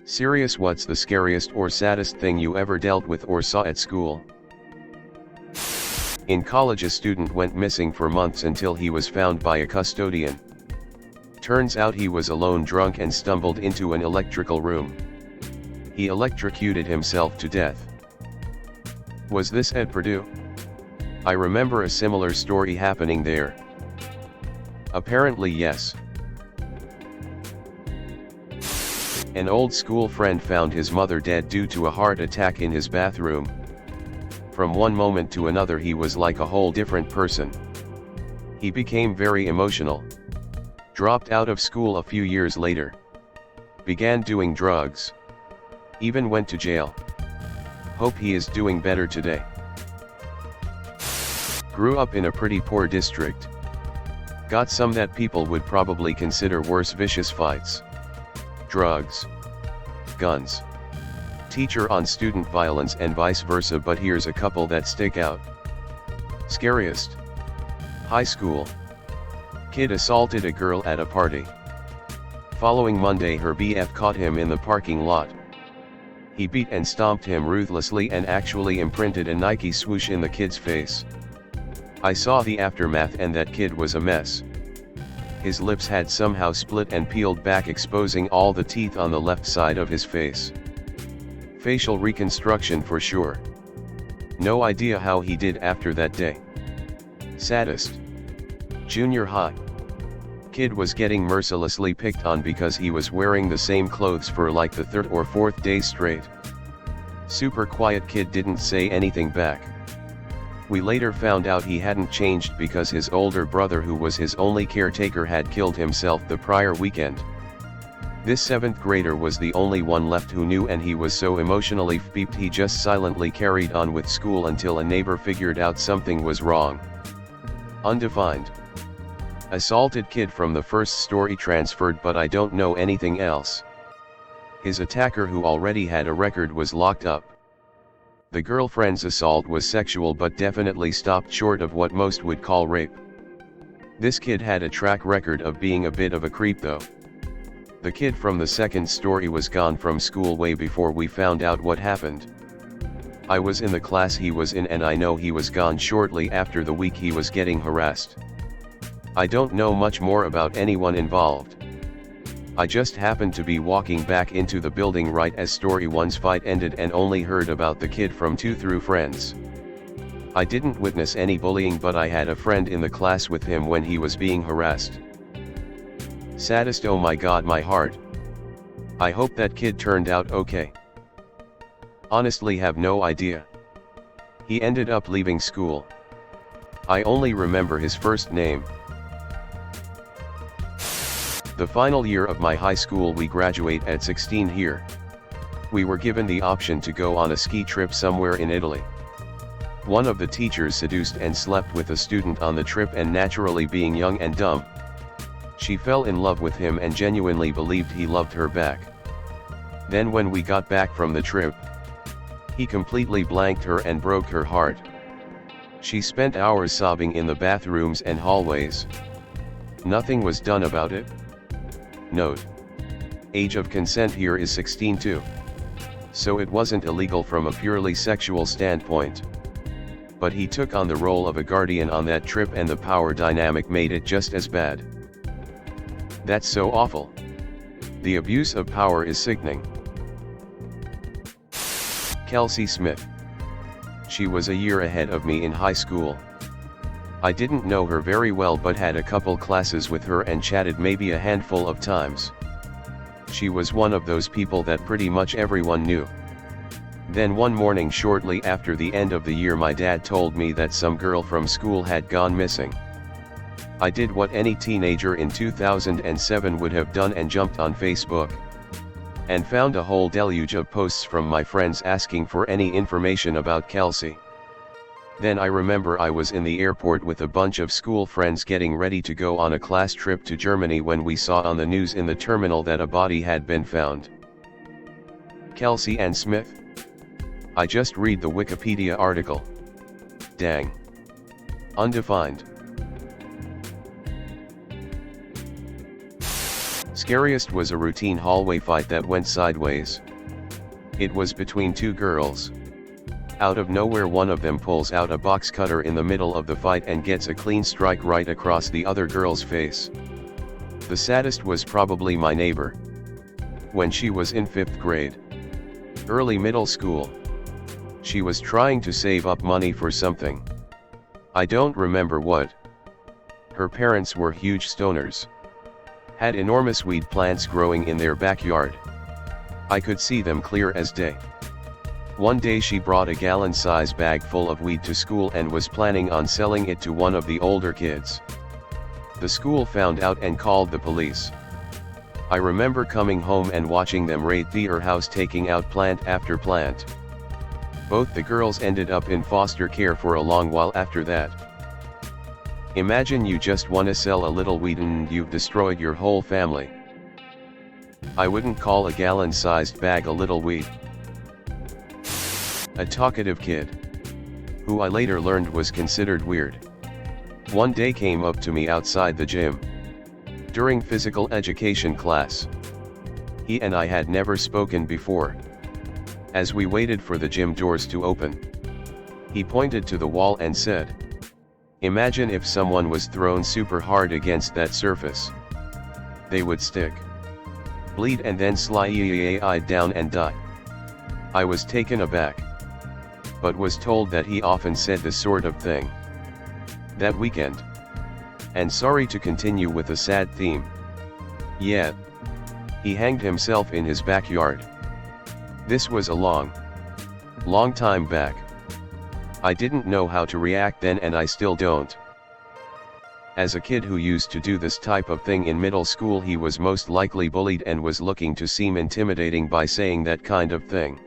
Serious, what's the scariest or saddest thing you ever dealt with or saw at school? In college, a student went missing for months until he was found by a custodian. Turns out he was alone, drunk, and stumbled into an electrical room. He electrocuted himself to death. Was this at Purdue? I remember a similar story happening there. Apparently yes. An old school friend found his mother dead due to a heart attack in his bathroom. From one moment to another he was like a whole different person. He became very emotional. Dropped out of school a few years later. Began doing drugs. Even went to jail. Hope he is doing better today. Grew up in a pretty poor district. Got some that people would probably consider worse: vicious fights, drugs, guns, teacher on student violence, and vice versa. But here's a couple that stick out. Scariest. High school. Kid assaulted a girl at a party. Following Monday, her BF caught him in the parking lot. He beat and stomped him ruthlessly and actually imprinted a Nike swoosh in the kid's face. I saw the aftermath and that kid was a mess. His lips had somehow split and peeled back, exposing all the teeth on the left side of his face. Facial reconstruction for sure. No idea how he did after that day. Saddest. Junior high. Kid was getting mercilessly picked on because he was wearing the same clothes for like the third or fourth day straight. Super quiet kid, didn't say anything back. We later found out he hadn't changed because his older brother, who was his only caretaker, had killed himself the prior weekend. This 7th grader was the only one left who knew, and he was so emotionally beeped he just silently carried on with school until a neighbor figured out something was wrong. Undefined. Assaulted kid from the first story transferred, but I don't know anything else. His attacker, who already had a record, was locked up. The girlfriend's assault was sexual but definitely stopped short of what most would call rape. This kid had a track record of being a bit of a creep though. The kid from the second story was gone from school way before we found out what happened. I was in the class he was in, and I know he was gone shortly after the week he was getting harassed. I don't know much more about anyone involved. I just happened to be walking back into the building right as story 1's fight ended and only heard about the kid from 2 through friends. I didn't witness any bullying, but I had a friend in the class with him when he was being harassed. Saddest. Oh my god, my heart. I hope that kid turned out okay. Honestly have no idea. He ended up leaving school. I only remember his first name. The final year of my high school, we graduate at 16 here. We were given the option to go on a ski trip somewhere in Italy. One of the teachers seduced and slept with a student on the trip, and naturally being young and dumb, she fell in love with him and genuinely believed he loved her back. Then when we got back from the trip, he completely blanked her and broke her heart. She spent hours sobbing in the bathrooms and hallways. Nothing was done about it. Note: age of consent here is 16 too. So it wasn't illegal from a purely sexual standpoint. But he took on the role of a guardian on that trip, and the power dynamic made it just as bad. That's so awful. The abuse of power is sickening. Kelsey Smith. She was a year ahead of me in high school. I didn't know her very well, but had a couple classes with her and chatted maybe a handful of times. She was one of those people that pretty much everyone knew. Then one morning shortly after the end of the year, my dad told me that some girl from school had gone missing. I did what any teenager in 2007 would have done and jumped on Facebook. And found a whole deluge of posts from my friends asking for any information about Kelsey. Then I remember I was in the airport with a bunch of school friends getting ready to go on a class trip to Germany when we saw on the news in the terminal that a body had been found. Kelsey Ann Smith? I just read the Wikipedia article. Dang. Undefined. Scariest was a routine hallway fight that went sideways. It was between two girls. Out of nowhere one of them pulls out a box cutter in the middle of the fight and gets a clean strike right across the other girl's face. The saddest was probably my neighbor. When she was in 5th grade. Early middle school. She was trying to save up money for something. I don't remember what. Her parents were huge stoners. Had enormous weed plants growing in their backyard. I could see them clear as day. One day she brought a gallon-size bag full of weed to school and was planning on selling it to one of the older kids. The school found out and called the police. I remember coming home and watching them raid their house, taking out plant after plant. Both the girls ended up in foster care for a long while after that. Imagine you just wanna sell a little weed and you've destroyed your whole family. I wouldn't call a gallon-sized bag a little weed. A talkative kid, who I later learned was considered weird, one day came up to me outside the gym. During physical education class. He and I had never spoken before. As we waited for the gym doors to open, he pointed to the wall and said, "Imagine if someone was thrown super hard against that surface. They would stick, bleed and then slide down and die." I was taken aback, but was told that he often said this sort of thing. That weekend. And sorry to continue with a sad theme. Yet, he hanged himself in his backyard. This was a long time back. I didn't know how to react then and I still don't. As a kid who used to do this type of thing in middle school, he was most likely bullied and was looking to seem intimidating by saying that kind of thing.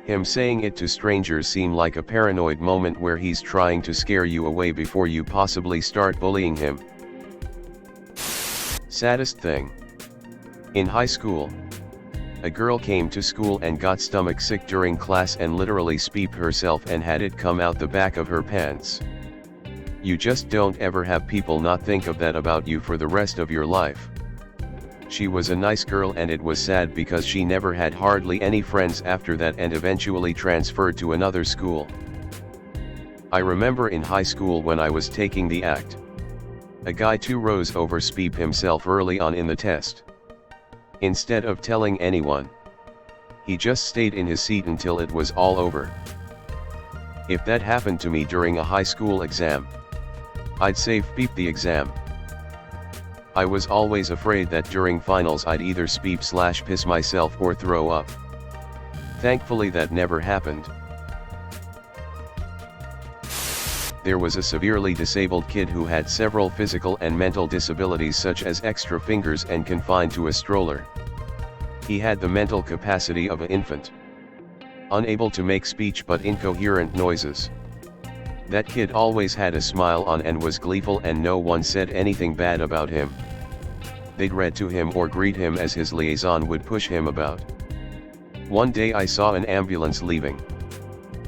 Him saying it to strangers seemed like a paranoid moment where he's trying to scare you away before you possibly start bullying him. Saddest thing. In high school, a girl came to school and got stomach sick during class and literally speeped herself and had it come out the back of her pants. You just don't ever have people not think of that about you for the rest of your life. She was a nice girl and it was sad because she never had hardly any friends after that and eventually transferred to another school. I remember in high school when I was taking the act. A guy 2 rows over speeped himself early on in the test. Instead of telling anyone, he just stayed in his seat until it was all over. If that happened to me during a high school exam, I'd say beep the exam. I was always afraid that during finals I'd either speep/piss myself or throw up. Thankfully that never happened. There was a severely disabled kid who had several physical and mental disabilities such as extra fingers and confined to a stroller. He had the mental capacity of an infant. Unable to make speech but incoherent noises. That kid always had a smile on and was gleeful and no one said anything bad about him. They'd read to him or greet him as his liaison would push him about. One day I saw an ambulance leaving.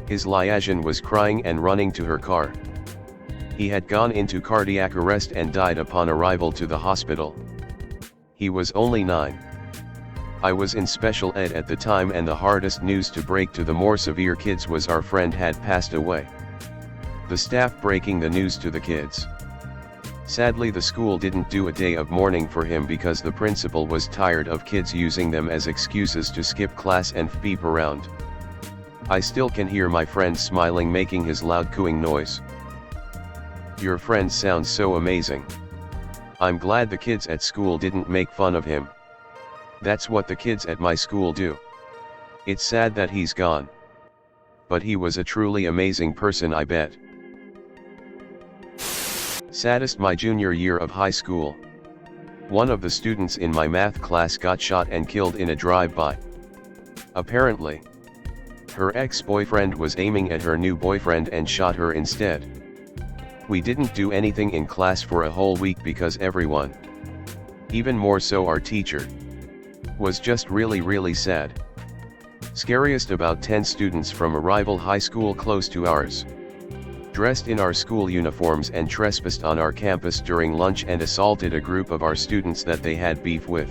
His liaison was crying and running to her car. He had gone into cardiac arrest and died upon arrival to the hospital. He was only 9. I was in special ed at the time and the hardest news to break to the more severe kids was our friend had passed away. The staff breaking the news to the kids. Sadly the school didn't do a day of mourning for him because the principal was tired of kids using them as excuses to skip class and beep around. I still can hear my friend smiling making his loud cooing noise. Your friend sounds so amazing. I'm glad the kids at school didn't make fun of him. That's what the kids at my school do. It's sad that he's gone. But he was a truly amazing person, I bet. Saddest my junior year of high school. One of the students in my math class got shot and killed in a drive-by. Apparently, her ex-boyfriend was aiming at her new boyfriend and shot her instead. We didn't do anything in class for a whole week because everyone, even more so our teacher, was just really sad. Scariest about 10 students from a rival high school close to ours. dressed in our school uniforms and trespassed on our campus during lunch and assaulted a group of our students that they had beef with.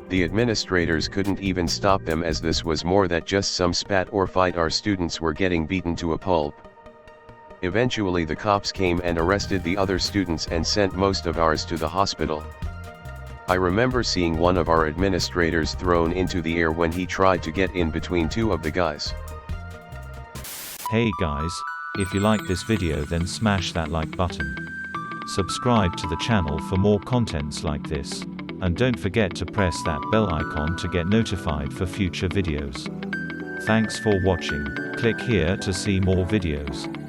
The administrators couldn't even stop them, as this was more than just some spat or fight. Our students were getting beaten to a pulp. Eventually the cops came and arrested the other students and sent most of ours to the hospital. I remember seeing one of our administrators thrown into the air when he tried to get in between two of the guys. Hey guys, if you like this video then smash that like button. Subscribe to the channel for more contents like this. And don't forget to press that bell icon to get notified for future videos. Thanks for watching. Click here to see more videos.